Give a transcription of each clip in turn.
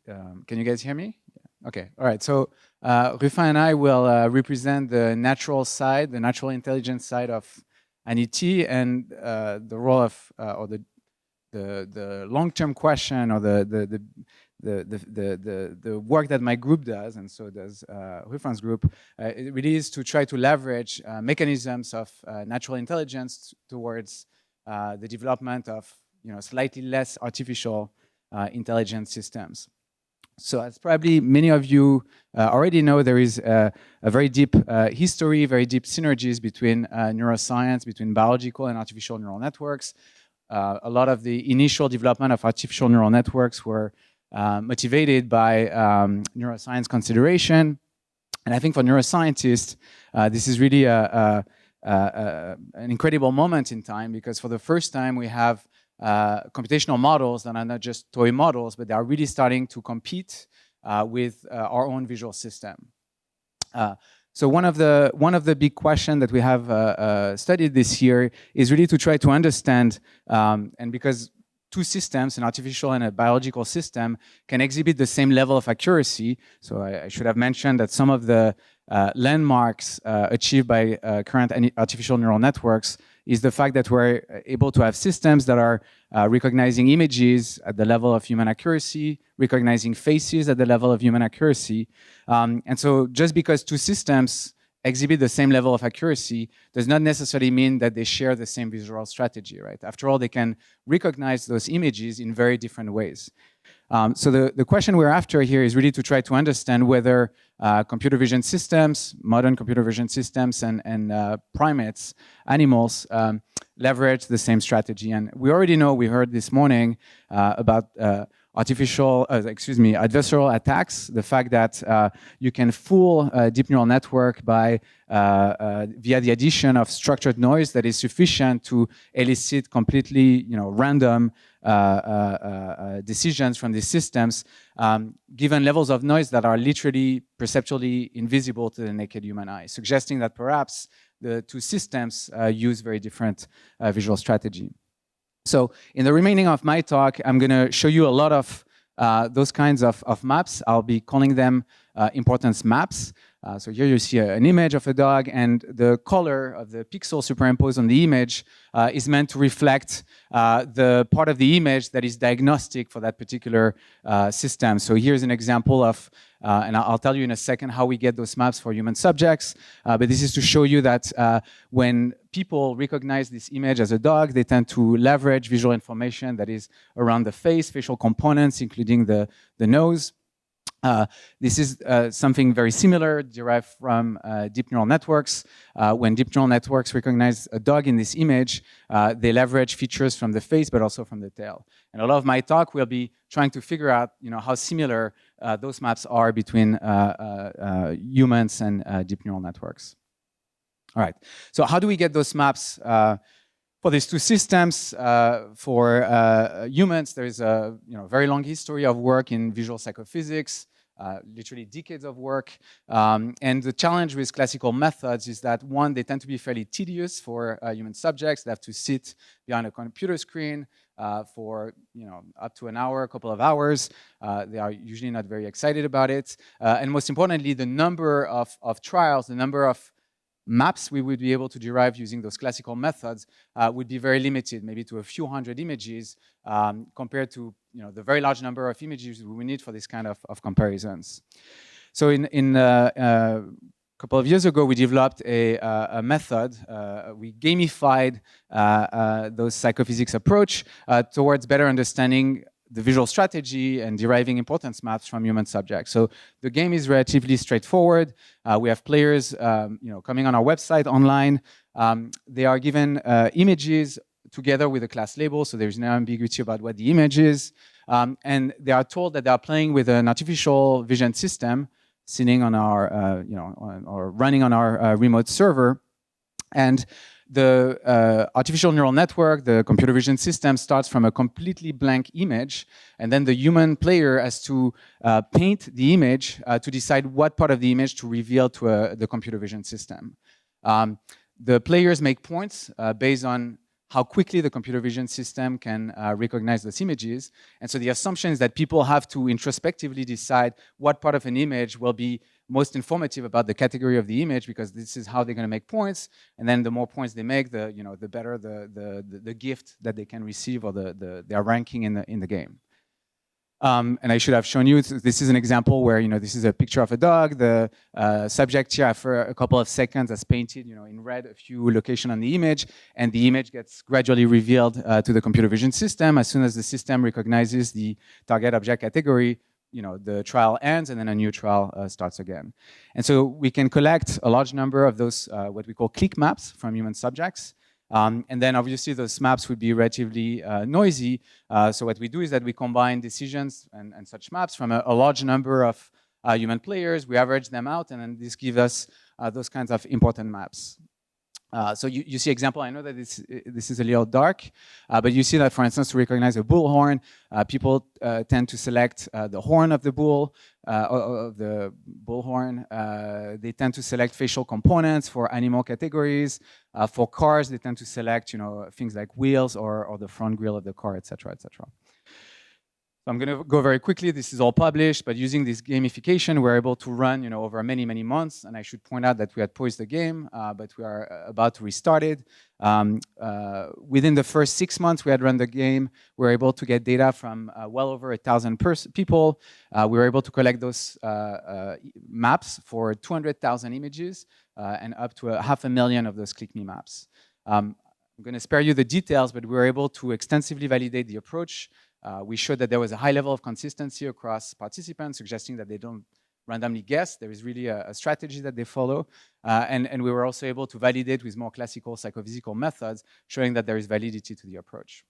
Can you guys hear me? Okay, all right. So Rufin and I will represent the natural side, the natural intelligence side of ANITI, and the role of, or the long-term question, or the work that my group does, and so does Rufin's group. It really is to try to leverage mechanisms of natural intelligence towards the development of slightly less artificial intelligence systems. So as probably many of you already know, there is a very deep history, very deep synergies between neuroscience, between biological and artificial neural networks. A lot of the initial development of artificial neural networks were motivated by neuroscience consideration. And I think for neuroscientists, this is really an incredible moment in time, because for the first time we have computational models that are not just toy models, but they are really starting to compete with our own visual system. So one of the big questions that we have studied this year is really to try to understand, and because two systems, an artificial and a biological system, can exhibit the same level of accuracy. So I should have mentioned that some of the landmarks achieved by current artificial neural networks is the fact that we're able to have systems that are recognizing images at the level of human accuracy, recognizing faces at the level of human accuracy. And so just because two systems exhibit the same level of accuracy does not necessarily mean that they share the same visual strategy, right? After all, they can recognize those images in very different ways. So the question we're after here is really to try to understand whether computer vision systems, modern computer vision systems, and primates, animals, leverage the same strategy. And we already know, we heard this morning about adversarial attacks, the fact that you can fool a deep neural network by via the addition of structured noise that is sufficient to elicit completely random decisions from these systems, given levels of noise that are literally perceptually invisible to the naked human eye, suggesting that perhaps the two systems use very different visual strategy. So in the remaining of my talk, I'm going to show you a lot of those kinds of maps. I'll be calling them importance maps. So here you see an image of a dog, and the color of the pixel superimposed on the image is meant to reflect the part of the image that is diagnostic for that particular system. So here's an example of, and I'll tell you in a second how we get those maps for human subjects, but this is to show you that when people recognize this image as a dog, they tend to leverage visual information that is around the face, facial components, including the nose. This is something very similar derived from deep neural networks. When deep neural networks recognize a dog in this image, they leverage features from the face, but also from the tail. And a lot of my talk will be trying to figure out, how similar those maps are between humans and deep neural networks. All right. So how do we get those maps for these two systems? For humans, there is a very long history of work in visual psychophysics, literally decades of work. And the challenge with classical methods is that, one, they tend to be fairly tedious for human subjects. They have to sit behind a computer screen for up to an hour, a couple of hours. They are usually not very excited about it. And most importantly, the number of trials, the number of maps we would be able to derive using those classical methods would be very limited, maybe to a few hundred images, compared to the very large number of images we need for this kind of comparisons. So in a couple of years ago, we developed a method. We gamified those psychophysics approach towards better understanding the visual strategy and deriving importance maps from human subjects. So the game is relatively straightforward. We have players, coming on our website online. They are given images together with a class label, so there's no ambiguity about what the image is. And they are told that they are playing with an artificial vision system sitting on our, or running on our remote server. And the artificial neural network, the computer vision system, starts from a completely blank image, and then the human player has to paint the image to decide what part of the image to reveal to the computer vision system. The players make points based on how quickly the computer vision system can recognize those images. And so the assumption is that people have to introspectively decide what part of an image will be most informative about the category of the image, because this is how they're going to make points. And then the more points they make, the better the gift that they can receive, or their ranking in the game. And I should have shown you, this is an example where, this is a picture of a dog. The subject here, after a couple of seconds, has painted, in red a few locations on the image, and the image gets gradually revealed to the computer vision system. As soon as the system recognizes the target object category, the trial ends, and then a new trial starts again. And so we can collect a large number of those, what we call click maps from human subjects. And then obviously those maps would be relatively noisy. So what we do is that we combine decisions and such maps from a large number of human players. We average them out, and then this gives us those kinds of important maps. So you see example, I know that this is a little dark, but you see that, for instance, to recognize a bullhorn, people tend to select the horn of the bull, of the bullhorn. They tend to select facial components for animal categories. For cars, they tend to select, things like wheels or the front grille of the car, etc., etc. So I'm going to go very quickly. This is all published, but using this gamification, we're able to run, over many, many months. And I should point out that we had paused the game, but we are about to restart it. Within the first 6 months we had run the game, we were able to get data from well over 1,000 people. We were able to collect those maps for 200,000 images and up to 500,000 of those click me maps. I'm going to spare you the details, but we were able to extensively validate the approach. We showed that there was a high level of consistency across participants, suggesting that they don't randomly guess. There is really a strategy that they follow. And we were also able to validate with more classical psychophysical methods, showing that there is validity to the approach.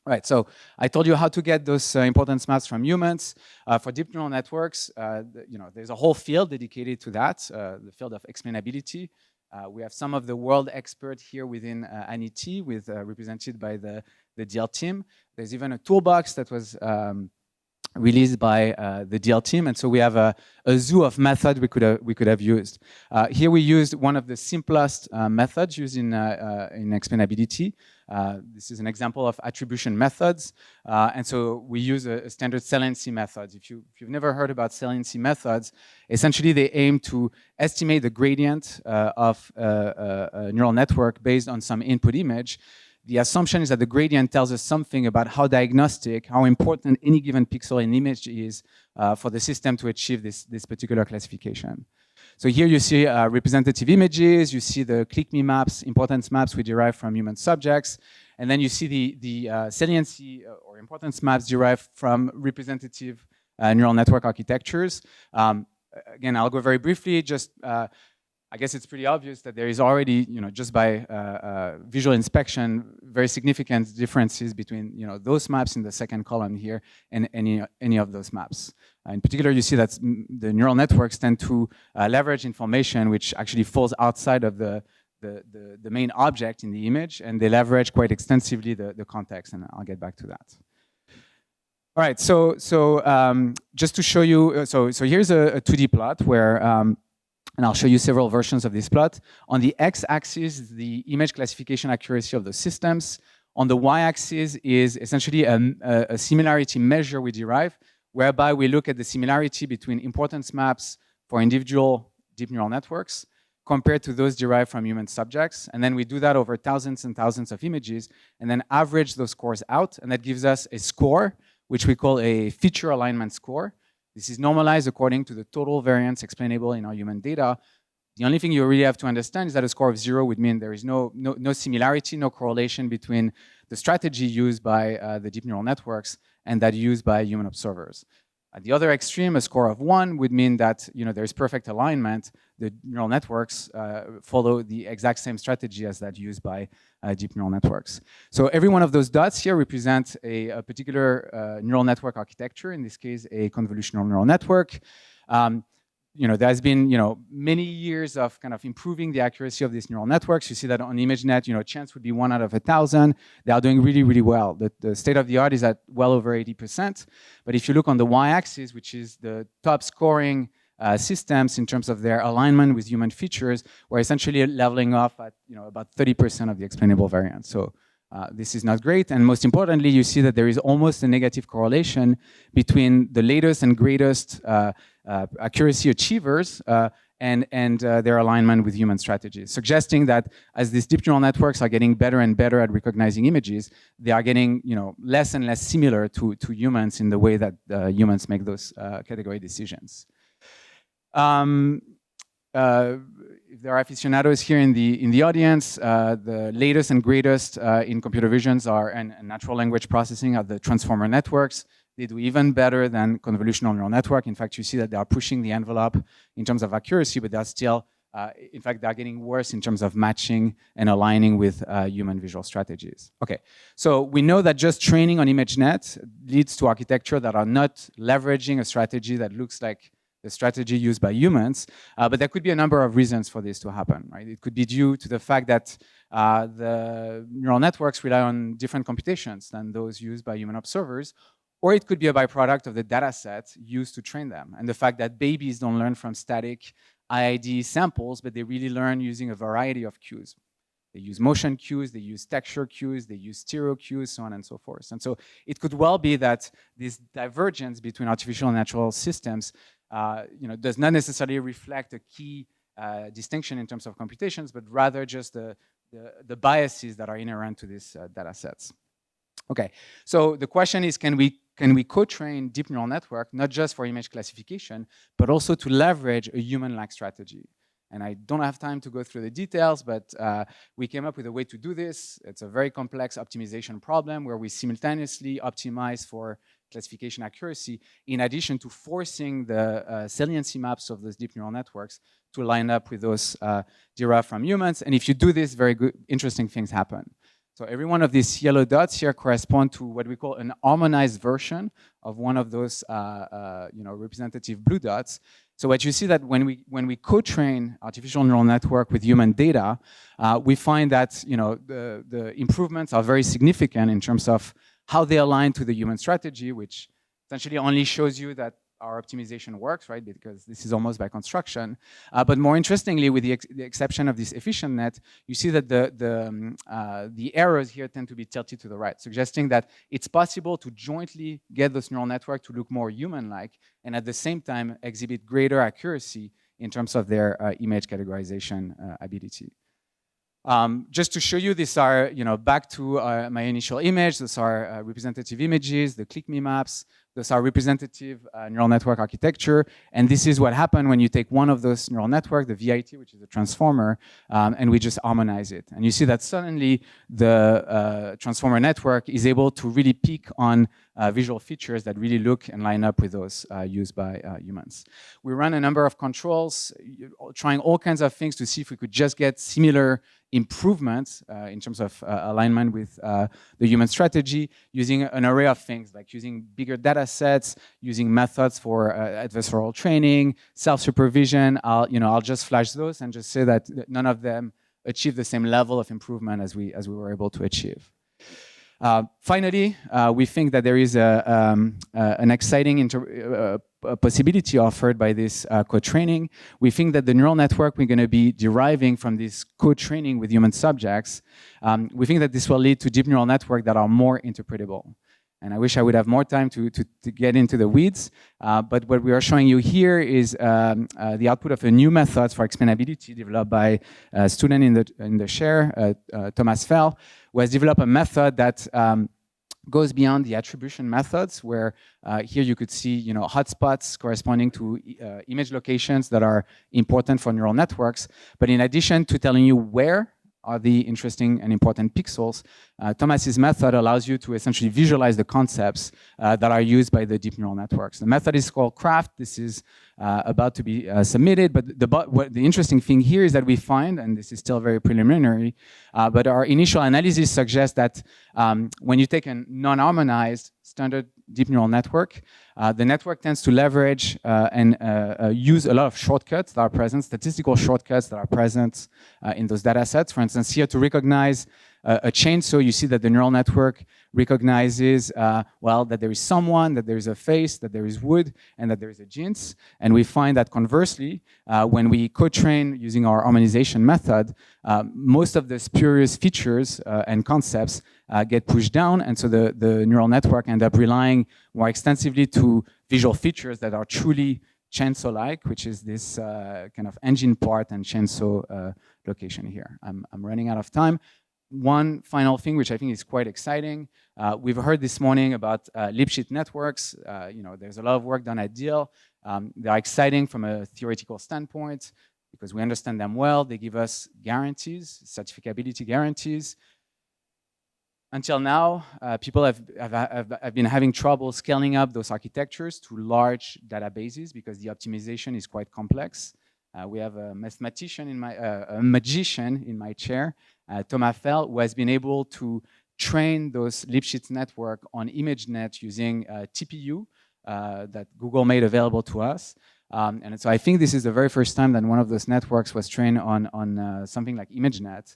All right, so I told you how to get those importance maps from humans. For deep neural networks, there's a whole field dedicated to that, the field of explainability. We have some of the world experts here within ANITI, represented by the DL team. There's even a toolbox that was released by the DL team, and so we have a zoo of methods we could have used. Here we used one of the simplest methods used in explainability. This is an example of attribution methods, and so we use a standard saliency method. If you've never heard about saliency methods, essentially they aim to estimate the gradient of a neural network based on some input image. The assumption is that the gradient tells us something about how diagnostic, how important any given pixel in image is for the system to achieve this particular classification. So here you see representative images, you see the click me maps, importance maps we derive from human subjects, and then you see the saliency or importance maps derived from representative neural network architectures. Again, I'll go very briefly, just I guess it's pretty obvious that there is already, just by visual inspection, very significant differences between, those maps in the second column here and any of those maps. In particular, you see that the neural networks tend to leverage information which actually falls outside of the main object in the image, and they leverage quite extensively the context, and I'll get back to that. All right, so just to show you, so here's a 2D plot where and I'll show you several versions of this plot. On the x-axis is the image classification accuracy of the systems. On the y-axis is essentially a similarity measure we derive, whereby we look at the similarity between importance maps for individual deep neural networks compared to those derived from human subjects. And then we do that over thousands and thousands of images, and then average those scores out, and that gives us a score, which we call a feature alignment score. This is normalized according to the total variance explainable in our human data. The only thing you really have to understand is that a score of 0 would mean there is no similarity, no correlation between the strategy used by the deep neural networks and that used by human observers. At the other extreme, a score of 1 would mean that there is perfect alignment. The neural networks follow the exact same strategy as that used by deep neural networks. So every one of those dots here represents a particular neural network architecture, in this case, a convolutional neural network. There has been many years of kind of improving the accuracy of these neural networks. You see that on ImageNet, chance would be 1 out of 1,000. They are doing really, really well. The state of the art is at well over 80%. But if you look on the y-axis, which is the top scoring systems in terms of their alignment with human features, we're essentially leveling off at about 30% of the explainable variance. So This is not great, and most importantly, you see that there is almost a negative correlation between the latest and greatest accuracy achievers and their alignment with human strategies, suggesting that as these deep neural networks are getting better and better at recognizing images, they are getting less and less similar to humans in the way that humans make those category decisions. If there are aficionados here in the audience, the latest and greatest in computer visions and natural language processing are the transformer networks. They do even better than convolutional neural network. In fact, you see that they are pushing the envelope in terms of accuracy, but they're still, in fact, they're getting worse in terms of matching and aligning with human visual strategies. Okay, so we know that just training on ImageNet leads to architecture that are not leveraging a strategy that looks like the strategy used by humans, but there could be a number of reasons for this to happen, right? It could be due to the fact that the neural networks rely on different computations than those used by human observers, or it could be a byproduct of the data set used to train them, and the fact that babies don't learn from static IID samples, but they really learn using a variety of cues. They use motion cues, they use texture cues, they use stereo cues, so on and so forth. And so it could well be that this divergence between artificial and natural systems does not necessarily reflect a key distinction in terms of computations, but rather just the biases that are inherent to these data sets. Okay, so the question is, can we co-train deep neural network, not just for image classification, but also to leverage a human-like strategy? And I don't have time to go through the details, but we came up with a way to do this. It's a very complex optimization problem where we simultaneously optimize for classification accuracy, in addition to forcing the saliency maps of those deep neural networks to line up with those derived from humans. And if you do this, very good, interesting things happen. So every one of these yellow dots here correspond to what we call an harmonized version of one of those representative blue dots. So what you see that when we co-train artificial neural network with human data, we find that the improvements are very significant in terms of how they align to the human strategy, which essentially only shows you that our optimization works, right? Because this is almost by construction. But more interestingly, with the exception of this efficient net, you see that the errors here tend to be tilted to the right, suggesting that it's possible to jointly get this neural network to look more human-like and at the same time exhibit greater accuracy in terms of their image categorization ability. Just to show you, these are, back to my initial image, those are representative images, the click me maps, those are representative neural network architecture, and this is what happened when you take one of those neural network, the VIT, which is a transformer, and we just harmonize it. And you see that suddenly the transformer network is able to really pick on visual features that really look and line up with those used by humans. We ran a number of controls, trying all kinds of things to see if we could just get similar improvements in terms of alignment with the human strategy, using an array of things, like using bigger data sets, using methods for adversarial training, self-supervision. I'll just flash those and just say that none of them achieve the same level of improvement as we were able to achieve. Finally, we think that there is an exciting possibility offered by this co-training. We think that the neural network we're going to be deriving from this co-training with human subjects, we think that this will lead to deep neural networks that are more interpretable. And I wish I would have more time to get into the weeds, but what we are showing you here is the output of a new method for explainability developed by a student in the Serre, Thomas Fell, who has developed a method that goes beyond the attribution methods, where here you could see hotspots corresponding to image locations that are important for neural networks. But in addition to telling you where are the interesting and important pixels, Thomas's method allows you to essentially visualize the concepts that are used by the deep neural networks. The method is called Craft. This is about to be submitted, but the interesting thing here is that we find, and this is still very preliminary, but our initial analysis suggests that when you take a non-harmonized standard deep neural network, the network tends to leverage and use a lot of shortcuts that are present, statistical shortcuts that are present in those data sets. For instance, here to recognize a chainsaw, you see that the neural network recognizes, well, that there is someone, that there is a face, that there is wood, and that there is a jeans. And we find that conversely, when we co-train using our harmonization method, most of the spurious features and concepts get pushed down, and so the neural network end up relying more extensively to visual features that are truly chainsaw-like, which is this kind of engine part and chainsaw location here. I'm running out of time. One final thing, which I think is quite exciting. We've heard this morning about Lipschitz networks. You know, there's a lot of work done at Deal. They're exciting from a theoretical standpoint because we understand them well. They give us guarantees, certificability guarantees. Until now, people have been having trouble scaling up those architectures to large databases because the optimization is quite complex. We have a mathematician in my, a magician in my chair, Thomas Fell, who has been able to train those Lipschitz network on ImageNet using TPU that Google made available to us. And so I think this is the very first time that one of those networks was trained on something like ImageNet.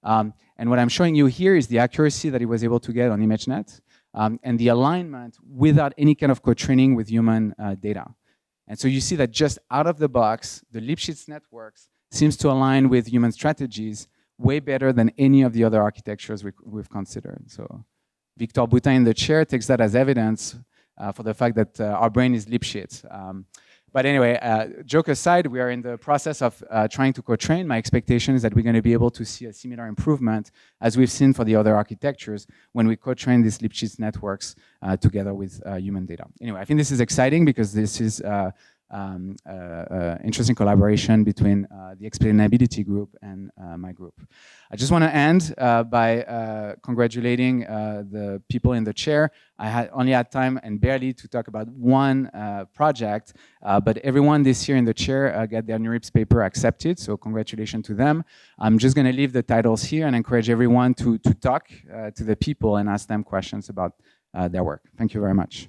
And what I'm showing you here is the accuracy that he was able to get on ImageNet and the alignment without any kind of co-training with human data. And so you see that just out of the box, the Lipschitz networks seems to align with human strategies way better than any of the other architectures we've considered. So Victor Boutin in the chair takes that as evidence for the fact that our brain is Lipschitz. But anyway, joke aside, we are in the process of trying to co-train. My expectation is that we're going to be able to see a similar improvement as we've seen for the other architectures when we co-train these Lipschitz networks together with human data. Anyway, I think this is exciting because this is interesting collaboration between the explainability group and my group. I just want to end by congratulating the people in the chair. I only had time and barely to talk about one project, but everyone this year in the chair got their NeurIPS paper accepted, so congratulations to them. I'm just going to leave the titles here and encourage everyone to talk to the people and ask them questions about their work. Thank you very much.